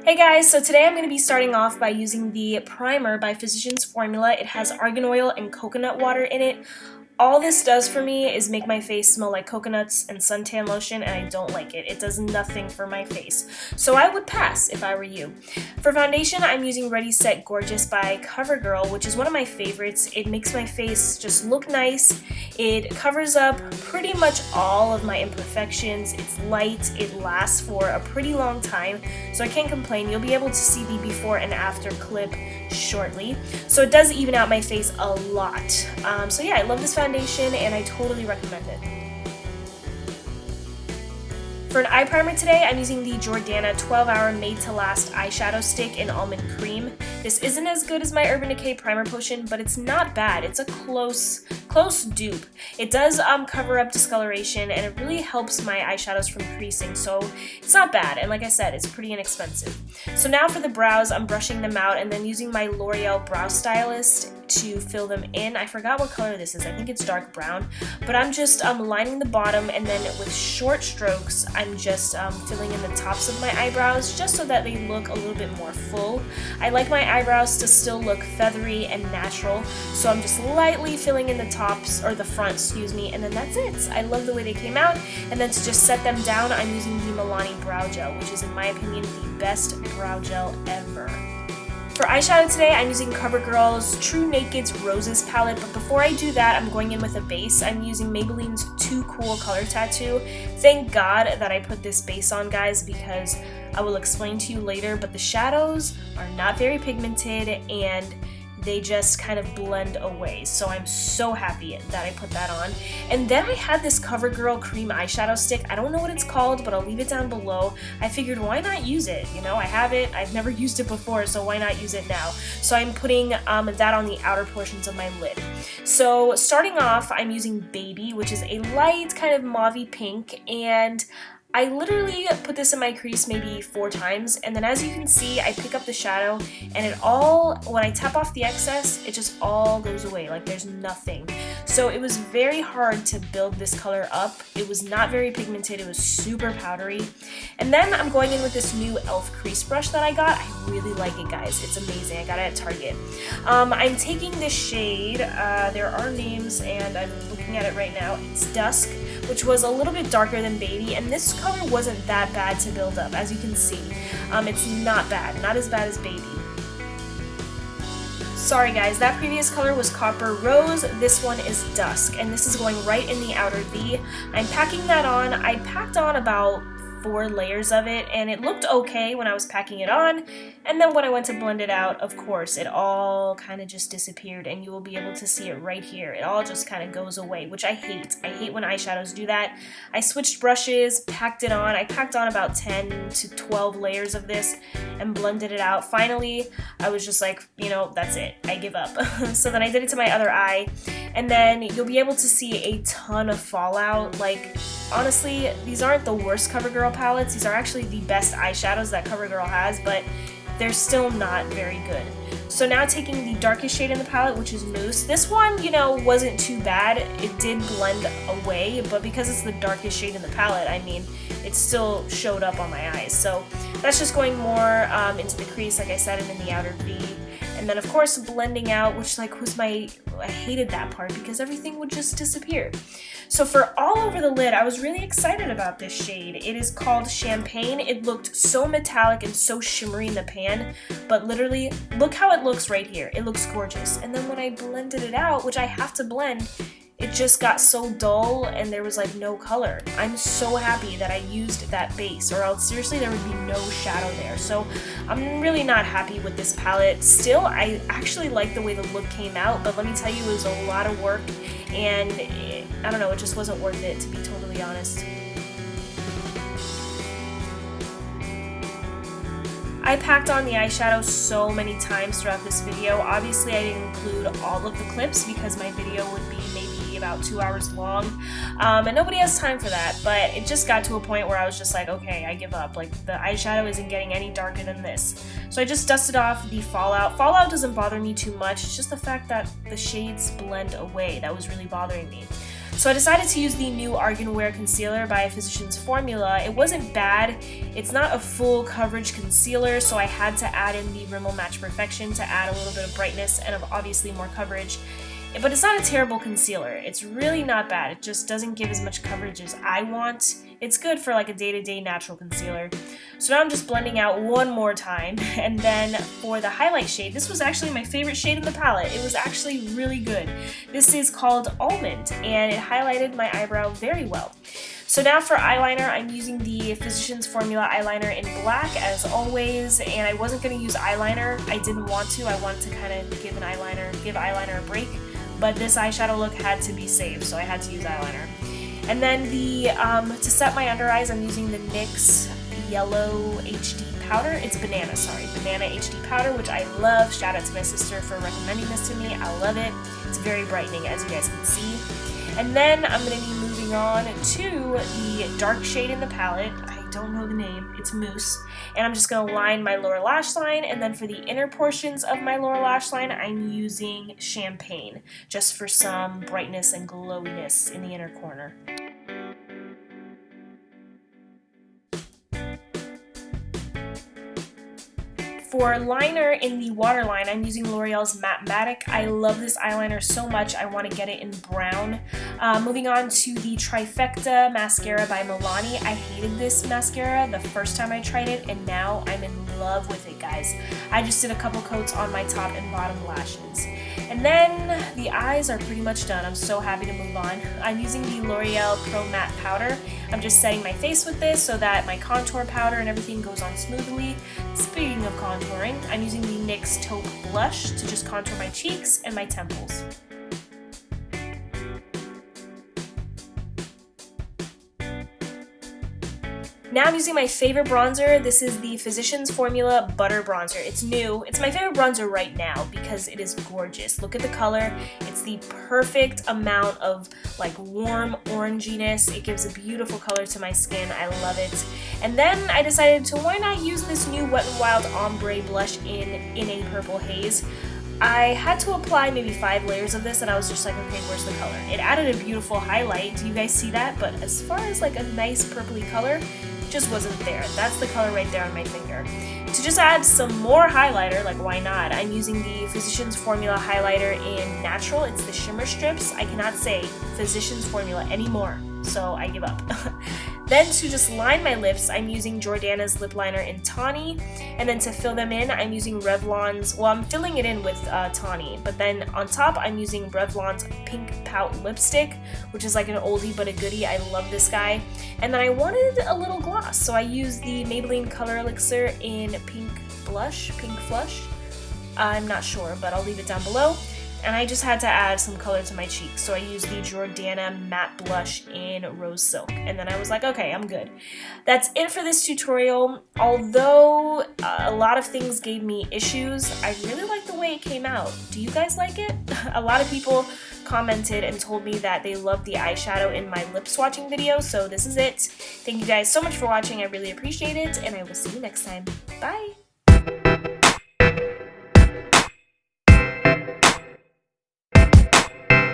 Hey guys, so today I'm going to be starting off by using the primer by Physicians Formula. It has argan oil and coconut water in it. All this does for me is make my face smell like coconuts and suntan lotion, and I don't like it. It does nothing for my face. So I would pass if I were you. For foundation, I'm using Ready Set Gorgeous by Covergirl, which is one of my favorites. It makes my face just look nice. It covers up pretty much all of my imperfections. It's light. It lasts for a pretty long time, so I can't complain. You'll be able to see the before and after clip shortly. So it does even out my face a lot. So yeah, I love this foundation and I totally recommend it. For an eye primer today, I'm using the Jordana 12-Hour Made to Last eyeshadow stick in Almond Cream. This isn't as good as my Urban Decay Primer Potion, but it's not bad. It's a close dupe. It does cover up discoloration, and it really helps my eyeshadows from creasing, so it's not bad. And like I said, it's pretty inexpensive. So now for the brows, I'm brushing them out and then using my L'Oreal Brow Stylist to fill them in. I forgot what color this is. I think it's dark brown, but I'm just lining the bottom, and then with short strokes, I'm just filling in the tops of my eyebrows just so that they look a little bit more full. I like my eyebrows to still look feathery and natural, so I'm just lightly filling in the tops, or the front, excuse me, and then that's it. I love the way they came out, and then to just set them down, I'm using the Milani Brow Gel, which is in my opinion the best brow gel ever. For eyeshadow today, I'm using CoverGirl's True Naked's Roses palette, but before I do that, I'm going in with a base. I'm using Maybelline's Too Cool Color Tattoo. Thank God that I put this base on, guys, because I will explain to you later, but the shadows are not very pigmented and they just kind of blend away. So I'm so happy that I put that on. And then I had this CoverGirl cream eyeshadow stick. I don't know what it's called, but I'll leave it down below. I figured, why not use it? You know, I have it. I've never used it before, so why not use it now? So I'm putting that on the outer portions of my lid. So starting off, I'm using Baby, which is a light kind of mauve-y pink, and I literally put this in my crease maybe 4 times, and then as you can see, I pick up the shadow, and when I tap off the excess, it just all goes away, like there's nothing. So it was very hard to build this color up. It was not very pigmented, it was super powdery. And then I'm going in with this new e.l.f. crease brush that I got. I really like it, guys. It's amazing. I got it at Target. I'm taking this shade, there are names, and I'm looking at it right now. It's Dusk, which was a little bit darker than Baby, and this color wasn't that bad to build up, as you can see. It's not bad, not as bad as Baby. Sorry guys, that previous color was Copper Rose, this one is Dusk, and this is going right in the outer V. I'm packing that on. I packed on about 4 layers of it, and it looked okay when I was packing it on, and then when I went to blend it out, of course, it all kind of just disappeared, and you will be able to see it right here. It all just kind of goes away, which I hate. I hate when eyeshadows do that. I switched brushes, packed it on. I packed on about 10 to 12 layers of this and blended it out. Finally, I was just like, you know, that's it. I give up. So then I did it to my other eye, and then you'll be able to see a ton of fallout. Like, honestly, these aren't the worst CoverGirl palettes. These are actually the best eyeshadows that CoverGirl has, but they're still not very good. So now taking the darkest shade in the palette, which is Mousse. This one, you know, wasn't too bad. It did blend away, but because it's the darkest shade in the palette, I mean, it still showed up on my eyes. So that's just going more into the crease, like I said, and in the outer V. And then of course blending out, which like was I hated that part because everything would just disappear. So for all over the lid, I was really excited about this shade. It is called Champagne. It looked so metallic and so shimmery in the pan, but literally look how it looks right here. It looks gorgeous. And then when I blended it out, which I have to blend, it just got so dull and there was like no color. I'm so happy that I used that base, or else seriously there would be no shadow there. So I'm really not happy with this palette. Still, I actually like the way the look came out, but let me tell you, it was a lot of work, and I don't know, it just wasn't worth it, to be totally honest. I packed on the eyeshadow so many times throughout this video. Obviously, I didn't include all of the clips because my video would be maybe about 2 hours long, and nobody has time for that, but it just got to a point where I was just like, okay, I give up. Like, the eyeshadow isn't getting any darker than this. So I just dusted off the fallout. Fallout doesn't bother me too much. It's just the fact that the shades blend away that was really bothering me. So I decided to use the new Argan Wear Concealer by Physicians Formula. It wasn't bad. It's not a full coverage concealer, so I had to add in the Rimmel Match Perfection to add a little bit of brightness and obviously more coverage. But it's not a terrible concealer. It's really not bad. It just doesn't give as much coverage as I want. It's good for like a day-to-day natural concealer. So now I'm just blending out one more time. And then for the highlight shade, this was actually my favorite shade in the palette. It was actually really good. This is called Almond, and it highlighted my eyebrow very well. So now for eyeliner, I'm using the Physicians Formula eyeliner in black as always, and I wasn't going to use eyeliner. I didn't want to. I wanted to kind of give eyeliner a break, but this eyeshadow look had to be saved, so I had to use eyeliner. And then to set my under eyes, I'm using the NYX Yellow HD Powder. It's Banana HD Powder, which I love. Shout out to my sister for recommending this to me. I love it. It's very brightening, as you guys can see. And then I'm going to be moving on to the dark shade in the palette. I don't know the name. It's Mousse. And I'm just going to line my lower lash line. And then for the inner portions of my lower lash line, I'm using Champagne, just for some brightness and glowiness in the inner corner. For liner in the waterline, I'm using L'Oreal's Matte. I love this eyeliner so much, I want to get it in brown. Moving on to the Trifecta mascara by Milani. I hated this mascara the first time I tried it, and now I'm in love with it, guys. I just did a couple coats on my top and bottom lashes. And then the eyes are pretty much done. I'm so happy to move on. I'm using the L'Oreal Pro Matte Powder. I'm just setting my face with this so that my contour powder and everything goes on smoothly. Speaking of contouring, I'm using the NYX Taupe Blush to just contour my cheeks and my temples. Now I'm using my favorite bronzer. This is the Physicians Formula Butter Bronzer. It's new. It's my favorite bronzer right now because it is gorgeous. Look at the color. It's the perfect amount of like warm oranginess. It gives a beautiful color to my skin. I love it. And then I decided to why not use this new Wet n Wild Ombre blush in a purple haze. I had to apply maybe 5 layers of this and I was just like, okay, where's the color? It added a beautiful highlight. Do you guys see that? But as far as like a nice purpley color, just wasn't there. That's the color right there on my finger. To just add some more highlighter, like why not? I'm using the Physicians Formula highlighter in Natural. It's the Shimmer strips. I cannot say Physicians Formula anymore, so I give up. Then to just line my lips, I'm using Jordana's lip liner in Tawny, and then to fill them in, I'm using Revlon's, well, I'm filling it in with Tawny, but then on top, I'm using Revlon's Pink Pout lipstick, which is like an oldie but a goodie. I love this guy. And then I wanted a little gloss, so I used the Maybelline Color Elixir in Pink Flush. I'm not sure, but I'll leave it down below. And I just had to add some color to my cheeks, so I used the Jordana Matte Blush in Rose Silk. And then I was like, okay, I'm good. That's it for this tutorial. Although a lot of things gave me issues, I really like the way it came out. Do you guys like it? A lot of people commented and told me that they loved the eyeshadow in my lip swatching video, so this is it. Thank you guys so much for watching. I really appreciate it, and I will see you next time. Bye!